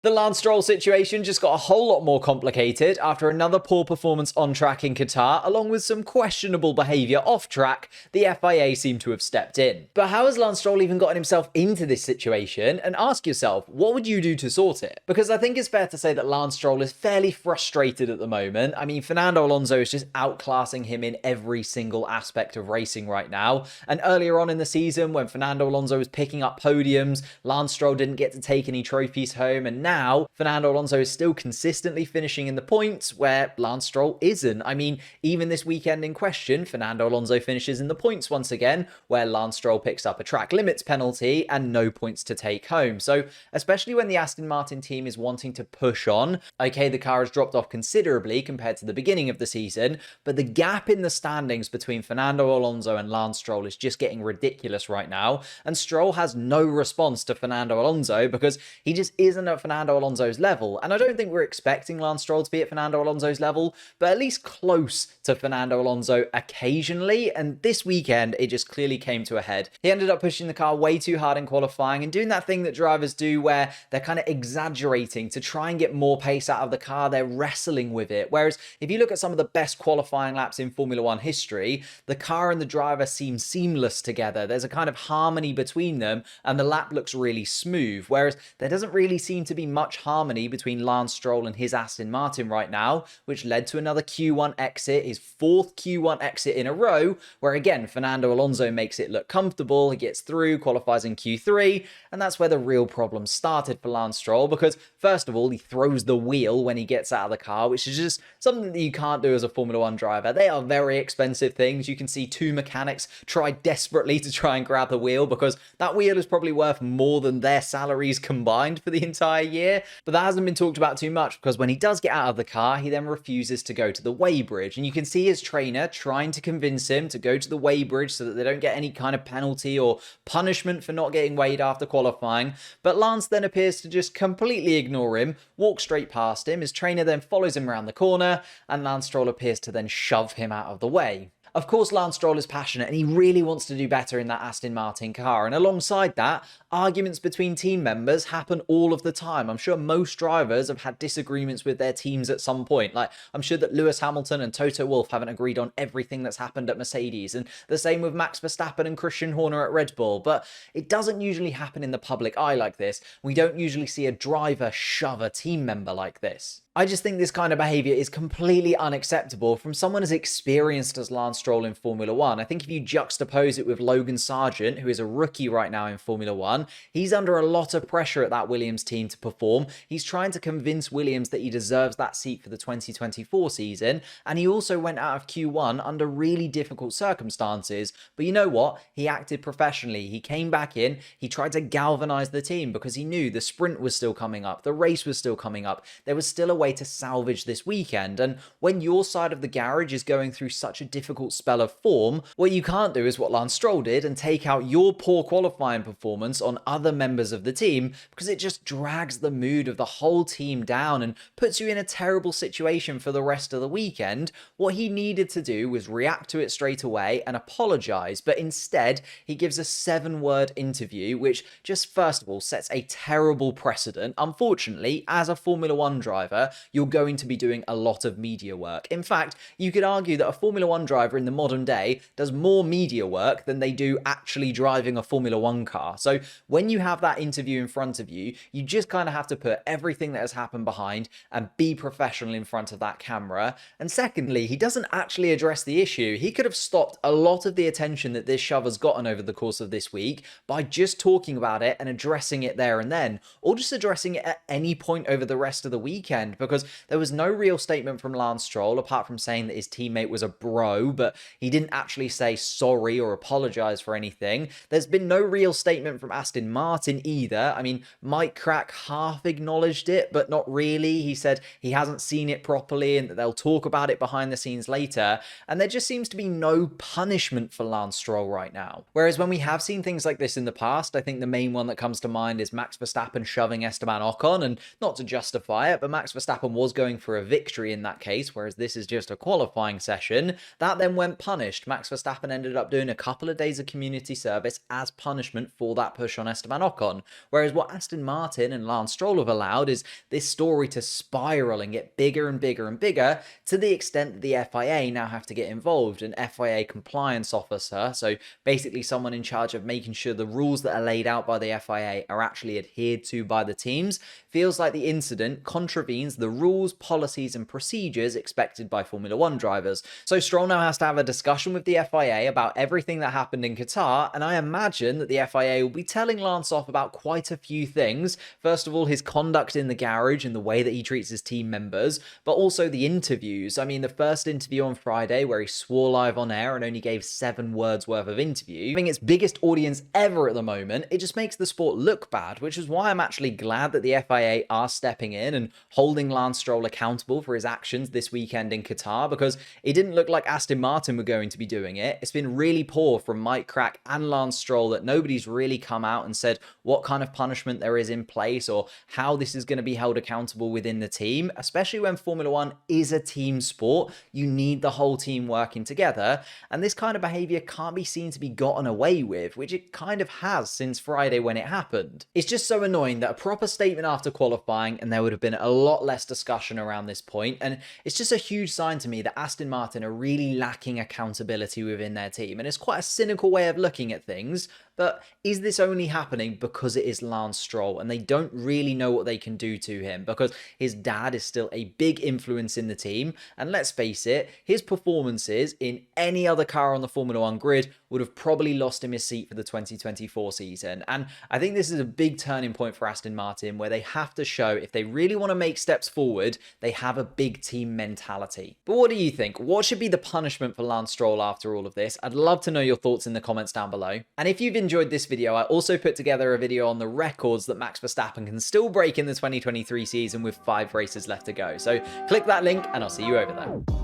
The Lance Stroll situation just got a whole lot more complicated after another poor performance on track in Qatar, along with some questionable behaviour off track. The FIA seem to have stepped in. But how has Lance Stroll even gotten himself into this situation? And ask yourself, what would you do to sort it? Because I think it's fair to say that Lance Stroll is fairly frustrated at the moment. I mean, Fernando Alonso is just outclassing him in every single aspect of racing right now. And earlier on in the season, when Fernando Alonso was picking up podiums, Lance Stroll didn't get to take any trophies home, and now Fernando Alonso is still consistently finishing in the points where Lance Stroll isn't. I mean, even this weekend in question, Fernando Alonso finishes in the points once again, where Lance Stroll picks up a track limits penalty and no points to take home. So, especially when the Aston Martin team is wanting to push on, okay, the car has dropped off considerably compared to the beginning of the season, but the gap in the standings between Fernando Alonso and Lance Stroll is just getting ridiculous right now, and Stroll has no response to Fernando Alonso because he just isn't at Fernando Alonso's level. And I don't think we're expecting Lance Stroll to be at Fernando Alonso's level, but at least close to Fernando Alonso occasionally. And this weekend, it just clearly came to a head. He ended up pushing the car way too hard in qualifying and doing that thing that drivers do where they're kind of exaggerating to try and get more pace out of the car. They're wrestling with it. Whereas if you look at some of the best qualifying laps in Formula One history, the car and the driver seem seamless together. There's a kind of harmony between them and the lap looks really smooth. Whereas there doesn't really seem to be much harmony between Lance Stroll and his Aston Martin right now, which led to another Q1 exit, his fourth Q1 exit in a row, where again, Fernando Alonso makes it look comfortable, he gets through, qualifies in Q3, and that's where the real problem started for Lance Stroll, because first of all, he throws the wheel when he gets out of the car, which is just something that you can't do as a Formula One driver. They are very expensive things. You can see two mechanics try desperately to try and grab the wheel, because that wheel is probably worth more than their salaries combined for the entire year. But that hasn't been talked about too much, because when he does get out of the car, he then refuses to go to the weighbridge. And you can see his trainer trying to convince him to go to the weighbridge so that they don't get any kind of penalty or punishment for not getting weighed after qualifying. But Lance then appears to just completely ignore him, walk straight past him. His trainer then follows him around the corner, and Lance Stroll appears to then shove him out of the way. Of course, Lance Stroll is passionate and he really wants to do better in that Aston Martin car. And alongside that, arguments between team members happen all of the time. I'm sure most drivers have had disagreements with their teams at some point. Like, I'm sure that Lewis Hamilton and Toto Wolff haven't agreed on everything that's happened at Mercedes. And the same with Max Verstappen and Christian Horner at Red Bull. But it doesn't usually happen in the public eye like this. We don't usually see a driver shove a team member like this. I just think this kind of behaviour is completely unacceptable from someone as experienced as Lance Stroll in Formula One. I think if you juxtapose it with Logan Sargent, who is a rookie right now in Formula One, he's under a lot of pressure at that Williams team to perform. He's trying to convince Williams that he deserves that seat for the 2024 season, and he also went out of Q1 under really difficult circumstances. But you know what? He acted professionally. He came back in, he tried to galvanise the team because he knew the sprint was still coming up, the race was still coming up, there was still a way to salvage this weekend. And when your side of the garage is going through such a difficult spell of form, what you can't do is what Lance Stroll did and take out your poor qualifying performance on other members of the team, because it just drags the mood of the whole team down and puts you in a terrible situation for the rest of the weekend. What he needed to do was react to it straight away and apologise, but instead he gives a 7-word interview, which just first of all sets a terrible precedent. Unfortunately, as a Formula One driver, you're going to be doing a lot of media work. In fact, you could argue that a Formula One driver in the modern day does more media work than they do actually driving a Formula One car. So when you have that interview in front of you, you just kind of have to put everything that has happened behind and be professional in front of that camera. And secondly, he doesn't actually address the issue. He could have stopped a lot of the attention that this shove has gotten over the course of this week by just talking about it and addressing it there and then, or just addressing it at any point over the rest of the weekend, because there was no real statement from Lance Stroll apart from saying that his teammate was a bro, but he didn't actually say sorry or apologise for anything. There's been no real statement from Aston Martin either. I mean, Mike Crack half acknowledged it, but not really. He said he hasn't seen it properly and that they'll talk about it behind the scenes later. And there just seems to be no punishment for Lance Stroll right now. Whereas when we have seen things like this in the past, I think the main one that comes to mind is Max Verstappen shoving Esteban Ocon, and not to justify it, but Max Verstappen Verstappen was going for a victory in that case, whereas this is just a qualifying session, that then went punished. Max Verstappen ended up doing a couple of days of community service as punishment for that push on Esteban Ocon. Whereas what Aston Martin and Lance Stroll have allowed is this story to spiral and get bigger and bigger and bigger, to the extent that the FIA now have to get involved. An FIA compliance officer, so basically someone in charge of making sure the rules that are laid out by the FIA are actually adhered to by the teams, feels like the incident contravenes the rules, policies and procedures expected by Formula One drivers. So Stroll now has to have a discussion with the FIA about everything that happened in Qatar, and I imagine that the FIA will be telling Lance off about quite a few things. First of all, his conduct in the garage and the way that he treats his team members, but also the interviews. I mean, the first interview on Friday where he swore live on air and only gave 7 words worth of interview, having its biggest audience ever at the moment, it just makes the sport look bad, which is why I'm actually glad that the FIA are stepping in and holding Lance Stroll accountable for his actions this weekend in Qatar, because it didn't look like Aston Martin were going to be doing it. It's been really poor from Mike Crack and Lance Stroll that nobody's really come out and said what kind of punishment there is in place or how this is going to be held accountable within the team, especially when Formula One is a team sport. You need the whole team working together, and this kind of behaviour can't be seen to be gotten away with, which it kind of has since Friday when it happened. It's just so annoying that a proper statement after qualifying and there would have been a lot less discussion around this point, and it's just a huge sign to me that Aston Martin are really lacking accountability within their team, and it's quite a cynical way of looking at things. But is this only happening because it is Lance Stroll and they don't really know what they can do to him, because his dad is still a big influence in the team? And let's face it, his performances in any other car on the Formula One grid would have probably lost him his seat for the 2024 season. And I think this is a big turning point for Aston Martin, where they have to show, if they really want to make steps forward, they have a big team mentality. But what do you think? What should be the punishment for Lance Stroll after all of this? I'd love to know your thoughts in the comments down below. And if you've enjoyed this video, I also put together a video on the records that Max Verstappen can still break in the 2023 season with 5 races left to go. So click that link and I'll see you over there.